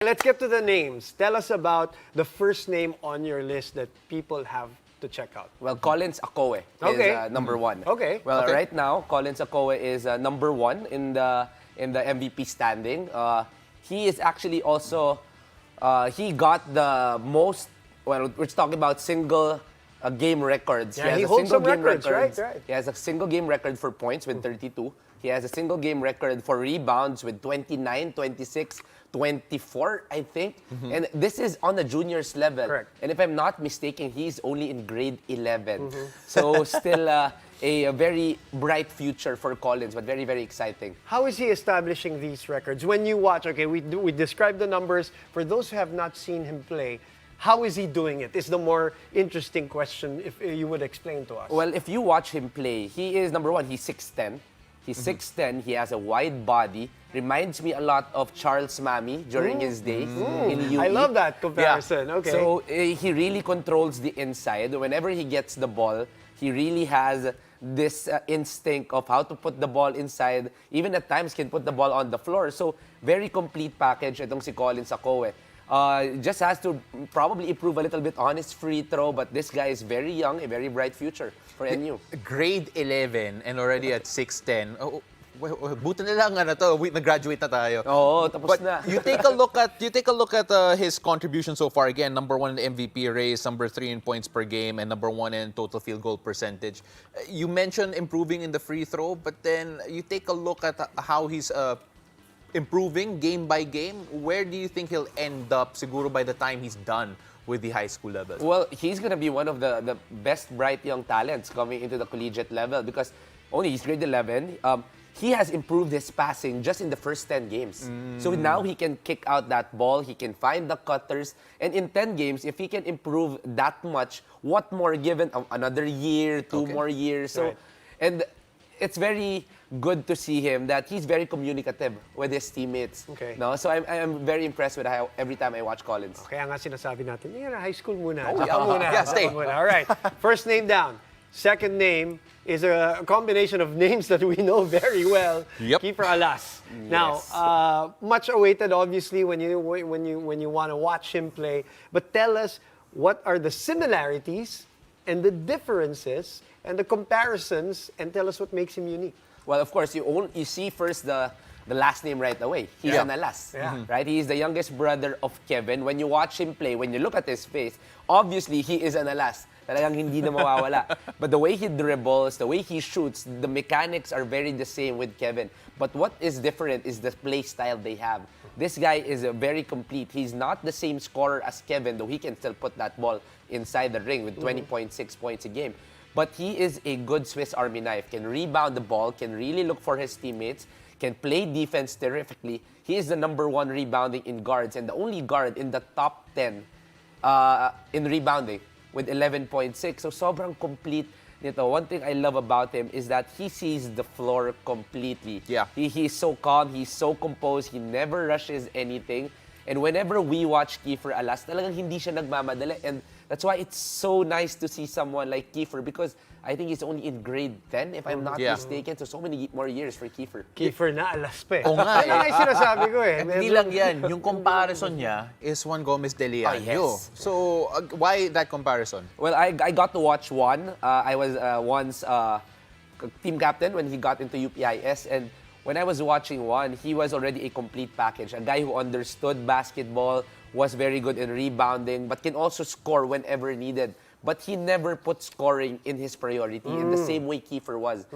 Let's get to the names. Tell us about the first name on your list that people have to check out. Well, Collins Akowe is number one. Okay. Well, Okay. right now, Collins Akowe is number one in the MVP standing. He is actually also he got the most. Well, we're talking about single game records. Yeah, he holds some records, right? He has a single game record for points with 32. He has a single game record for rebounds with 29, 26, 24, I think. And this is on the juniors level. Correct. And if I'm not mistaken, he's only in grade 11. So still a very bright future for Collins, but very, very exciting. How is he establishing these records? When you watch, okay, we describe the numbers. For those who have not seen him play, how is he doing it? Is the more interesting question if you would explain to us. Well, if you watch him play, he is, number one, he's 6'10". He's 6'10", he has a wide body. Reminds me a lot of Charles Mami during his days in UE. I love that comparison. Okay. So he really controls the inside. Whenever he gets the ball, he really has this instinct of how to put the ball inside. Even at times can put the ball on the floor. So very complete package itong si Collins Akowe. Just has to probably improve a little bit on his free throw, but this guy is very young, a very bright future for NU. Grade 11 and already at 6'10". Oh, buti na lang nag-graduate na tayo. Oo, tapos But na. you take a look at his contribution so far. Again, number 1 in the MVP race, number 3 in points per game, and number 1 in total field goal percentage. You mentioned improving in the free throw, but then you take a look at how he's improving game by game. Where do you think he'll end up siguro by the time he's done with the high school level? Well, he's going to be one of the best bright young talents coming into the collegiate level because only he's grade 11. He has improved his passing just in the first 10 games. So now he can kick out that ball, he can find the cutters, and in 10 games, if he can improve that much, what more given another year, two more years. So, Right. and it's very good to see him that he's very communicative with his teammates. Okay. No, so I'm very impressed with how every time I watch Collins. Kaya nga sinasabi natin, high school muna. Oh, Diyan yeah. ka muna. Yeah, stay. Diyan ka muna. All right. First name down. Second name is a combination of names that we know very well. Yep. Kiefer Alas. Now, much awaited, obviously, when you want to watch him play. But tell us, what are the similarities and the differences and the comparisons, and tell us what makes him unique. Well, of course, you see first the last name right away. He's an Alas, right? He is the youngest brother of Kevin. When you watch him play, when you look at his face, obviously he is an Alas. Talagang hindi na mawawala. But the way he dribbles, the way he shoots, the mechanics are very the same with Kevin. But what is different is the play style they have. This guy is very complete. He's not the same scorer as Kevin, though he can still put that ball inside the ring with 20.6 points a game. But he is a good Swiss Army knife, can rebound the ball, can really look for his teammates, can play defense terrifically. He is the number 1 rebounding in guards and the only guard in the top 10 in rebounding with 11.6. So sobrang complete nito. One thing I love about him is that he sees the floor completely. Yeah. He's so calm, he's so composed, he never rushes anything. And whenever we watch Kiefer Alas, talagang hindi siya nagmamadali. And that's why it's so nice to see someone like Kiefer because I think he's only in grade 10, if I'm not mistaken. So many more years for Kiefer. Kiefer na Alas pa eh. Oo nga Yan ang sinasabi ko eh. Hindi lang yan. Yung comparison niya is Juan Gomez de Leon. yes. So, why that comparison? Well, I got to watch Juan. I was once team captain when he got into UPIS. And when I was watching Juan, he was already a complete package. A guy who understood basketball, was very good in rebounding, but can also score whenever needed. But he never put scoring in his priority in the same way Kiefer was.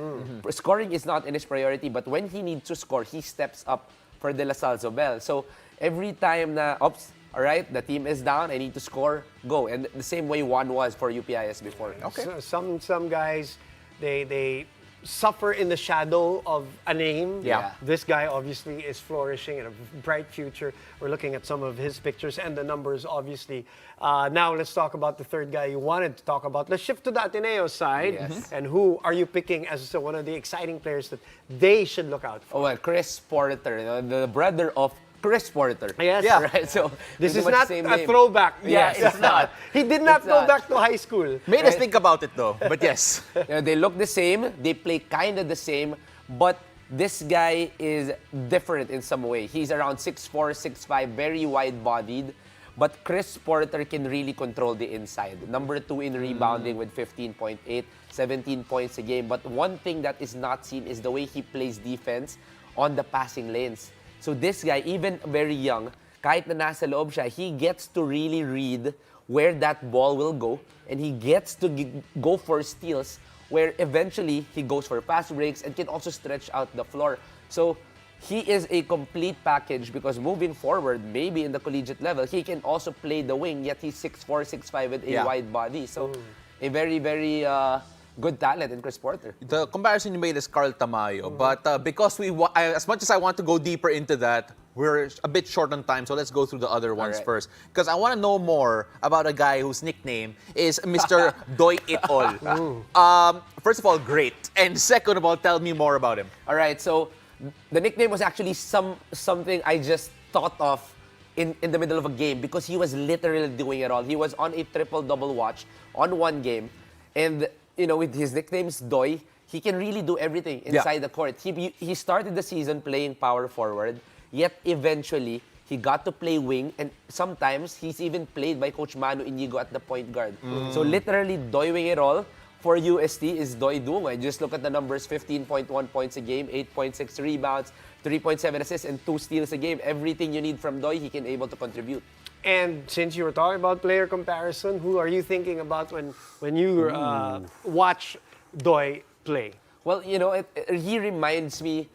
Scoring is not in his priority, but when he needs to score, he steps up for De La Salle Zobel. So every time na, oops, all right, the team is down, I need to score, go. And the same way Juan was for UPIS before. Okay. Some guys, they suffer in the shadow of a name. Yeah. This guy obviously is flourishing in a bright future. We're looking at some of his pictures and the numbers, obviously. Now let's talk about the third guy you wanted to talk about. Let's shift to the Ateneo side. Yes. And who are you picking as one of the exciting players that they should look out for? Oh, well, Chris Porter, the brother of Chris Porter. Yes. Yeah. Right? So This pretty is much not same a name. throwback. Yes, it's not. He did not It's go not. back to high school. Made us think about it though, but yes. They look the same, they play kind of the same, but this guy is different in some way. He's around 6'4", 6'5", very wide-bodied. But Chris Porter can really control the inside. Number 2 in rebounding with 15.8, 17 points a game. But one thing that is not seen is the way he plays defense on the passing lanes. So this guy, even very young, kahit na nasa loob siya, he gets to really read where that ball will go, and he gets to go for steals where eventually he goes for fast breaks and can also stretch out the floor. So he is a complete package because moving forward, maybe in the collegiate level, he can also play the wing, yet he's 6'4", 6'5", with a wide body. So a very, very good talent in Chris Porter. The comparison you made is Carl Tamayo, but because as much as I want to go deeper into that, we're a bit short on time, so let's go through the other ones first. Because I want to know more about a guy whose nickname is Mr. Doy It All. First of all, great. And second of all, tell me more about him. All right, so the nickname was actually something I just thought of in the middle of a game because he was literally doing it all. He was on a triple-double watch on one game. And, you know, with his nickname's Doy, he can really do everything inside the court. He started the season playing power forward, yet eventually he got to play wing, and sometimes he's even played by Coach Manu Inigo at the point guard. So literally doing it all for UST is Doy Dungo. Just look at the numbers: 15.1 points a game, 8.6 rebounds, 3.7 assists, and 2 steals a game. Everything you need from Doy, he can able to contribute. And since you were talking about player comparison, who are you thinking about when you watch Doy play? Well, you know, he reminds me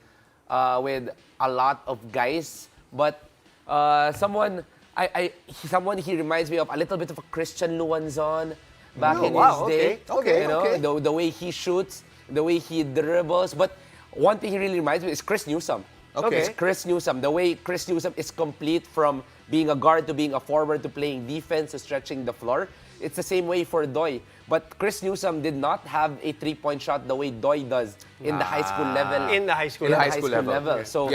with a lot of guys, but someone he reminds me of a little bit of a Christian Luanzon back in his day. Okay, you know, the way he shoots, the way he dribbles. But one thing he really reminds me is Chris Newsome. It's Chris Newsome. The way Chris Newsome is complete from being a guard to being a forward to playing defense to stretching the floor. It's the same way for Doy. But Chris Newsome did not have a three-point shot the way Doy does in the high school level. In the high school level. So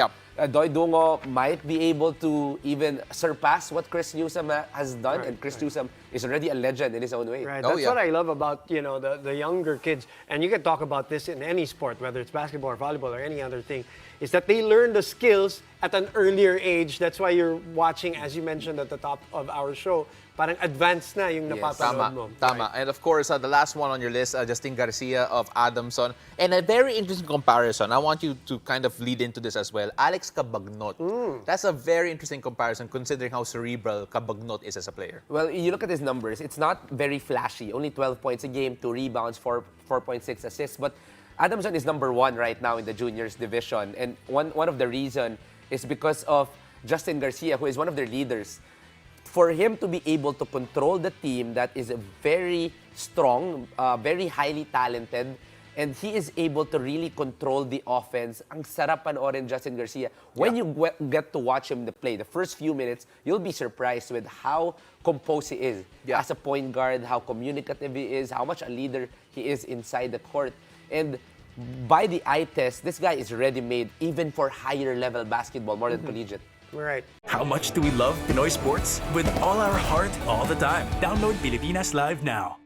Doy Dungo might be able to even surpass what Chris Newsome has done. And Chris Newsome is already a legend in his own way. Right. That's what I love about, you know, the younger kids. And you can talk about this in any sport, whether it's basketball or volleyball or any other thing, is that they learn the skills at an earlier age. That's why you're watching, as you mentioned at the top of our show, parang advanced na yung napapanood mo. Tama. And of course, the last one on your list, Justin Garcia of Adamson. And a very interesting comparison. I want you to kind of lead into this as well. Alex Cabagnot. That's a very interesting comparison considering how cerebral Cabagnot is as a player. Well, you look at his numbers. It's not very flashy. Only 12 points a game, 2 rebounds, 4.6 assists. But Adamson is number 1 right now in the juniors division. And one of the reasons is because of Justin Garcia, who is one of their leaders. For him to be able to control the team that is very strong, very highly talented, and he is able to really control the offense. Ang sarap panoorin Justin Garcia. When you get to watch him play, the first few minutes, you'll be surprised with how composed he is as a point guard, how communicative he is, how much a leader he is inside the court. And by the eye test, this guy is ready-made even for higher level basketball, more than collegiate. Right. How much do we love Pinoy sports? With all our heart, all the time. Download Pilipinas Live now.